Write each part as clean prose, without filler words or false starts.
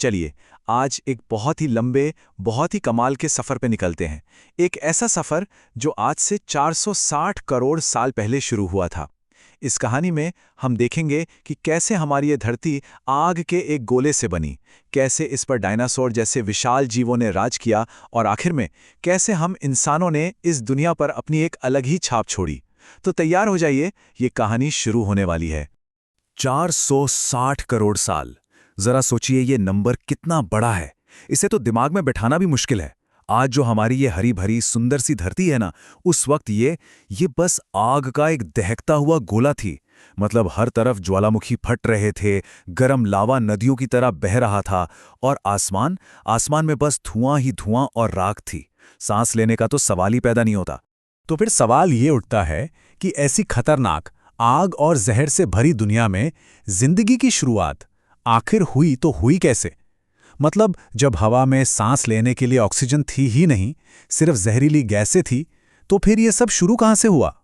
चलिए, आज एक बहुत ही लंबे, बहुत ही कमाल के सफ़र पे निकलते हैं। एक ऐसा सफ़र जो आज से 460 करोड़ साल पहले शुरू हुआ था। इस कहानी में हम देखेंगे कि कैसे हमारी ये धरती आग के एक गोले से बनी, कैसे इस पर डायनासोर जैसे विशाल जीवों ने राज किया और आखिर में कैसे हम इंसानों ने इस दुनिया पर अपनी एक अलग ही छाप छोड़ी। तो तैयार हो जाइए, ये कहानी शुरू होने वाली है। 460 करोड़ साल। जरा सोचिए ये नंबर कितना बड़ा है। इसे तो दिमाग में बैठाना भी मुश्किल है। आज जो हमारी ये हरी भरी सुंदर सी धरती है ना, उस वक्त ये बस आग का एक दहकता हुआ गोला थी। मतलब हर तरफ ज्वालामुखी फट रहे थे, गरम लावा नदियों की तरह बह रहा था और आसमान में बस धुआं ही धुआं और राख थी। सांस लेने का तो सवाल ही पैदा नहीं होता। तो फिर सवाल ये उठता है कि ऐसी खतरनाक आग और जहर से भरी दुनिया में जिंदगी की शुरुआत आखिर हुई तो हुई कैसे? मतलब जब हवा में सांस लेने के लिए ऑक्सीजन थी ही नहीं, सिर्फ जहरीली गैसें थी, तो फिर ये सब शुरू कहां से हुआ?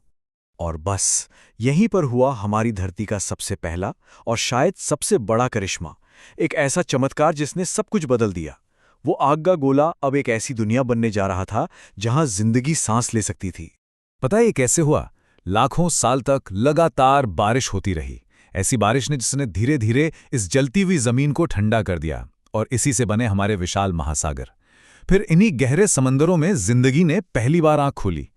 और बस यहीं पर हुआ हमारी धरती का सबसे पहला और शायद सबसे बड़ा करिश्मा। एक ऐसा चमत्कार जिसने सब कुछ बदल दिया। वो आग का गोला अब एक ऐसी दुनिया बनने जा रहा था जहां जिंदगी सांस ले सकती थी। पता है ये कैसे हुआ? लाखों साल तक लगातार बारिश होती रही। ऐसी बारिश ने जिसने धीरे धीरे इस जलती हुई जमीन को ठंडा कर दिया और इसी से बने हमारे विशाल महासागर। फिर इन्हीं गहरे समंदरों में जिंदगी ने पहली बार आंख खोली।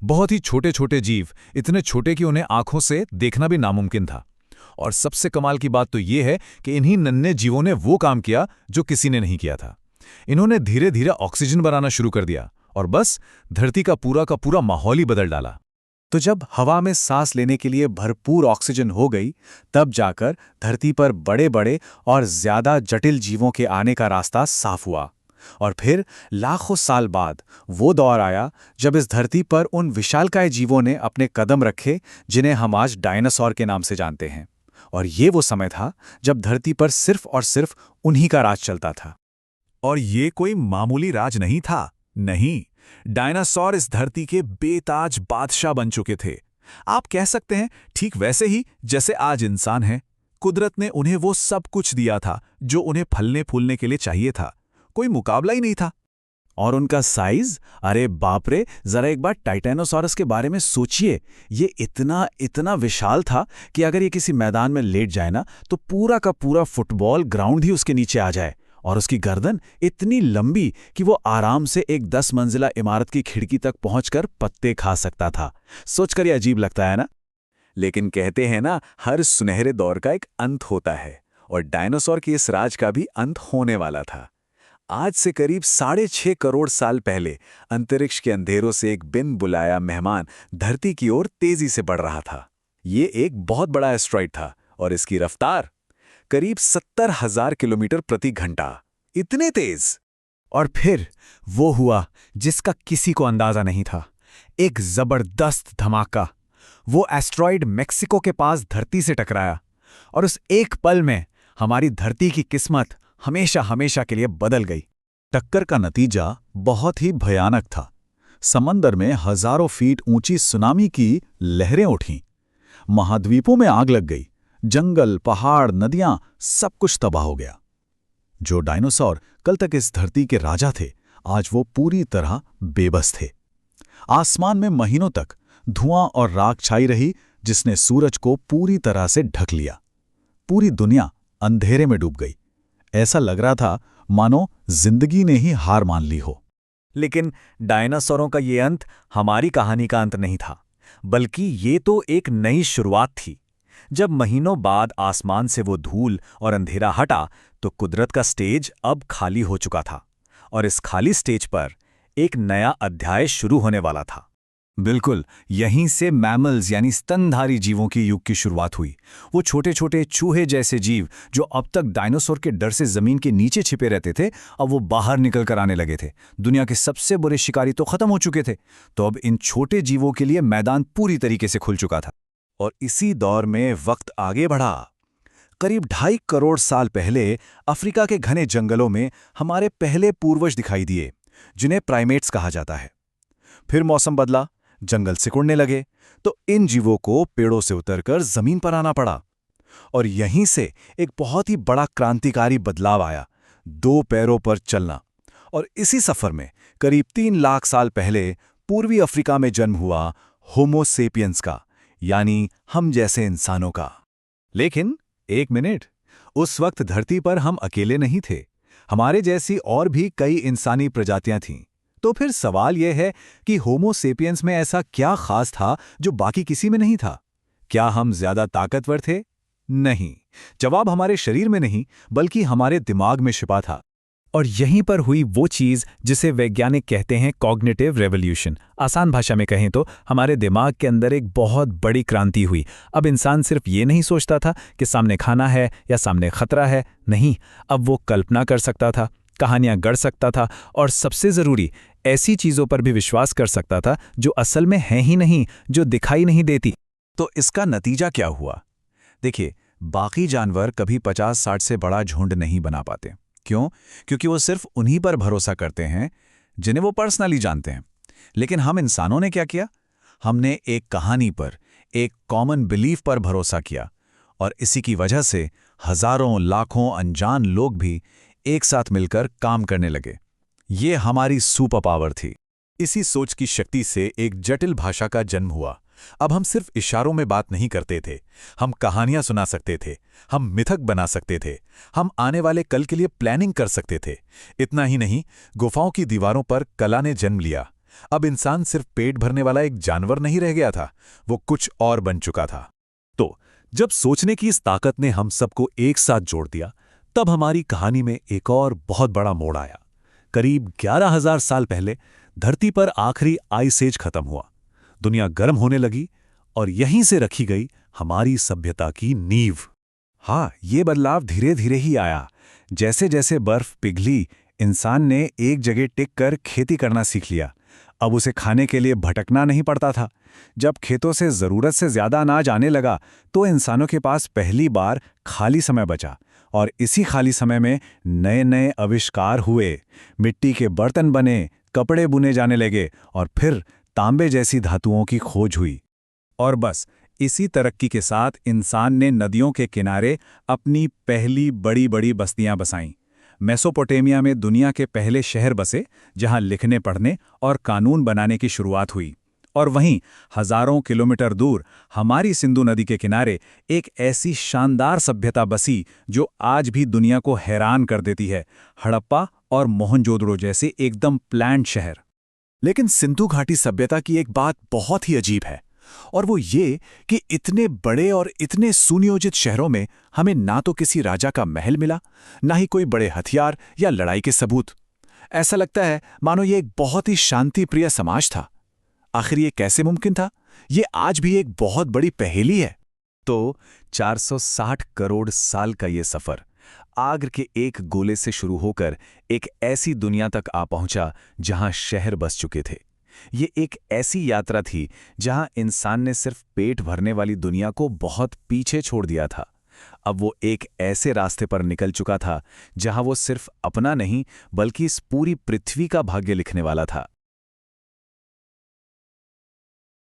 बहुत ही छोटे छोटे जीव, इतने छोटे कि उन्हें आंखों से देखना भी नामुमकिन था। और सबसे कमाल की बात तो ये है कि इन्हीं नन्हे जीवों ने वो काम किया जो किसी ने नहीं किया था। इन्होंने धीरे धीरे ऑक्सीजन बनाना शुरू कर दिया और बस धरती का पूरा माहौल ही बदल डाला। तो जब हवा में सांस लेने के लिए भरपूर ऑक्सीजन हो गई, तब जाकर धरती पर बड़े बड़े और ज्यादा जटिल जीवों के आने का रास्ता साफ हुआ। और फिर लाखों साल बाद वो दौर आया जब इस धरती पर उन विशालकाय जीवों ने अपने कदम रखे जिन्हें हम आज डायनासोर के नाम से जानते हैं। और ये वो समय था जब धरती पर सिर्फ और सिर्फ उन्हीं का राज चलता था। और ये कोई मामूली राज नहीं था। नहीं, डायनासोर इस धरती के बेताज बादशाह बन चुके थे। आप कह सकते हैं ठीक वैसे ही जैसे आज इंसान हैं। कुदरत ने उन्हें वो सब कुछ दिया था जो उन्हें फलने फूलने के लिए चाहिए था। कोई मुकाबला ही नहीं था। और उनका साइज, अरे बाप रे, जरा एक बार टाइटेनोसॉरस के बारे में सोचिए। ये इतना विशाल था कि अगर ये किसी मैदान में लेट जाए ना, तो पूरा का पूरा फुटबॉल ग्राउंड ही उसके नीचे आ जाए। और उसकी गर्दन इतनी लंबी कि वो आराम से एक 10 मंजिला इमारत की खिड़की तक पहुंचकर पत्ते खा सकता था। सोचकर ये अजीब लगता है ना? लेकिन कहते हैं ना, हर सुनहरे दौर का एक अंत होता है, और डायनासोर के इस राज का भी अंत होने वाला था। आज से करीब 6.5 करोड़ साल पहले अंतरिक्ष के अंधेरों से एक बिन बुलाया मेहमान धरती की ओर तेजी से बढ़ रहा था। ये एक बहुत बड़ा एस्ट्रॉइड था और इसकी रफ्तार करीब 70,000 किलोमीटर प्रति घंटा। इतने तेज! और फिर वो हुआ जिसका किसी को अंदाजा नहीं था। एक जबरदस्त धमाका। वो एस्ट्रॉइड मेक्सिको के पास धरती से टकराया और उस एक पल में हमारी धरती की किस्मत हमेशा हमेशा के लिए बदल गई। टक्कर का नतीजा बहुत ही भयानक था। समंदर में हजारों फीट ऊंची सुनामी की लहरें उठीं। महाद्वीपों में आग लग गई। जंगल, पहाड़, नदियां, सब कुछ तबाह हो गया। जो डायनासोर कल तक इस धरती के राजा थे, आज वो पूरी तरह बेबस थे। आसमान में महीनों तक धुआं और राख छाई रही, जिसने सूरज को पूरी तरह से ढक लिया। पूरी दुनिया अंधेरे में डूब गई। ऐसा लग रहा था मानो जिंदगी ने ही हार मान ली हो। लेकिन डायनासोरों का ये अंत हमारी कहानी का अंत नहीं था, बल्कि ये तो एक नई शुरुआत थी। जब महीनों बाद आसमान से वो धूल और अंधेरा हटा, तो कुदरत का स्टेज अब खाली हो चुका था और इस खाली स्टेज पर एक नया अध्याय शुरू होने वाला था। बिल्कुल, यहीं से मैमल्स यानी स्तनधारी जीवों की युग की शुरुआत हुई। वो छोटे छोटे चूहे जैसे जीव जो अब तक डायनासोर के डर से जमीन के नीचे छिपे रहते थे, अब वो बाहर निकल कर आने लगे थे। दुनिया के सबसे बुरे शिकारी तो खत्म हो चुके थे, तो अब इन छोटे जीवों के लिए मैदान पूरी तरीके से खुल चुका था। और इसी दौर में वक्त आगे बढ़ा। करीब 2.5 करोड़ साल पहले अफ्रीका के घने जंगलों में हमारे पहले पूर्वज दिखाई दिए, जिन्हें प्राइमेट्स कहा जाता है। फिर मौसम बदला, जंगल सिकुड़ने लगे, तो इन जीवों को पेड़ों से उतरकर जमीन पर आना पड़ा। और यहीं से एक बहुत ही बड़ा क्रांतिकारी बदलाव आया। 2 पैरों पर चलना। और इसी सफर में करीब 3 लाख साल पहले पूर्वी अफ्रीका में जन्म हुआ होमो सेपियंस का, यानी हम जैसे इंसानों का। लेकिन एक मिनट, उस वक्त धरती पर हम अकेले नहीं थे। हमारे जैसी और भी कई इंसानी प्रजातियां थीं। तो फिर सवाल यह है कि होमो सेपियंस में ऐसा क्या खास था जो बाकी किसी में नहीं था? क्या हम ज्यादा ताकतवर थे? नहीं। जवाब हमारे शरीर में नहीं, बल्कि हमारे दिमाग में छिपा था। और यहीं पर हुई वो चीज़ जिसे वैज्ञानिक कहते हैं कॉग्निटिव रेवोल्यूशन। आसान भाषा में कहें तो हमारे दिमाग के अंदर एक बहुत बड़ी क्रांति हुई। अब इंसान सिर्फ ये नहीं सोचता था कि सामने खाना है या सामने खतरा है। नहीं, अब वो कल्पना कर सकता था, कहानियां गढ़ सकता था, और सबसे ज़रूरी, ऐसी चीज़ों पर भी विश्वास कर सकता था जो असल में हैं ही नहीं, जो दिखाई नहीं देती। तो इसका नतीजा क्या हुआ? देखिए, बाकी जानवर कभी 50-60 से बड़ा झुंड नहीं बना पाते। क्यों? क्योंकि वो सिर्फ उन्हीं पर भरोसा करते हैं जिन्हें वो पर्सनली जानते हैं। लेकिन हम इंसानों ने क्या किया? हमने एक कहानी पर, एक कॉमन बिलीफ पर भरोसा किया, और इसी की वजह से हजारों लाखों अनजान लोग भी एक साथ मिलकर काम करने लगे। ये हमारी सुपर पावर थी। इसी सोच की शक्ति से एक जटिल भाषा का जन्म हुआ। अब हम सिर्फ इशारों में बात नहीं करते थे, हम कहानियां सुना सकते थे, हम मिथक बना सकते थे, हम आने वाले कल के लिए प्लानिंग कर सकते थे। इतना ही नहीं, गुफाओं की दीवारों पर कला ने जन्म लिया। अब इंसान सिर्फ पेट भरने वाला एक जानवर नहीं रह गया था, वो कुछ और बन चुका था। तो जब सोचने की इस ताकत ने हम सबको एक साथ जोड़ दिया, तब हमारी कहानी में एक और बहुत बड़ा मोड़ आया। करीब 11,000 साल पहले धरती पर आखिरी आइस एज खत्म हुआ। दुनिया गर्म होने लगी, और यहीं से रखी गई हमारी सभ्यता की नींव। हाँ, ये बदलाव धीरे धीरे ही आया। जैसे जैसे बर्फ पिघली, इंसान ने एक जगह टिक कर खेती करना सीख लिया। अब उसे खाने के लिए भटकना नहीं पड़ता था। जब खेतों से ज़रूरत से ज़्यादा अनाज आने लगा, तो इंसानों के पास पहली बार खाली समय बचा, और इसी खाली समय में नए नए आविष्कार हुए। मिट्टी के बर्तन बने, कपड़े बुने जाने लगे, और फिर तांबे जैसी धातुओं की खोज हुई। और बस इसी तरक्की के साथ इंसान ने नदियों के किनारे अपनी पहली बड़ी बड़ी बस्तियां बसाईं। मेसोपोटामिया में दुनिया के पहले शहर बसे, जहां लिखने पढ़ने और कानून बनाने की शुरुआत हुई। और वहीं हजारों किलोमीटर दूर हमारी सिंधु नदी के किनारे एक ऐसी शानदार सभ्यता बसी जो आज भी दुनिया को हैरान कर देती है, हड़प्पा और मोहनजोदड़ो जैसे एकदम प्लान्ड शहर। लेकिन सिंधु घाटी सभ्यता की एक बात बहुत ही अजीब है, और वो ये कि इतने बड़े और इतने सुनियोजित शहरों में हमें ना तो किसी राजा का महल मिला, ना ही कोई बड़े हथियार या लड़ाई के सबूत। ऐसा लगता है मानो ये एक बहुत ही शांतिप्रिय समाज था। आखिर ये कैसे मुमकिन था? ये आज भी एक बहुत बड़ी पहेली है। तो 460 करोड़ साल का ये सफर आग के एक गोले से शुरू होकर एक ऐसी दुनिया तक आ पहुंचा जहां शहर बस चुके थे। ये एक ऐसी यात्रा थी जहां इंसान ने सिर्फ पेट भरने वाली दुनिया को बहुत पीछे छोड़ दिया था। अब वो एक ऐसे रास्ते पर निकल चुका था जहां वो सिर्फ अपना नहीं, बल्कि इस पूरी पृथ्वी का भाग्य लिखने वाला था।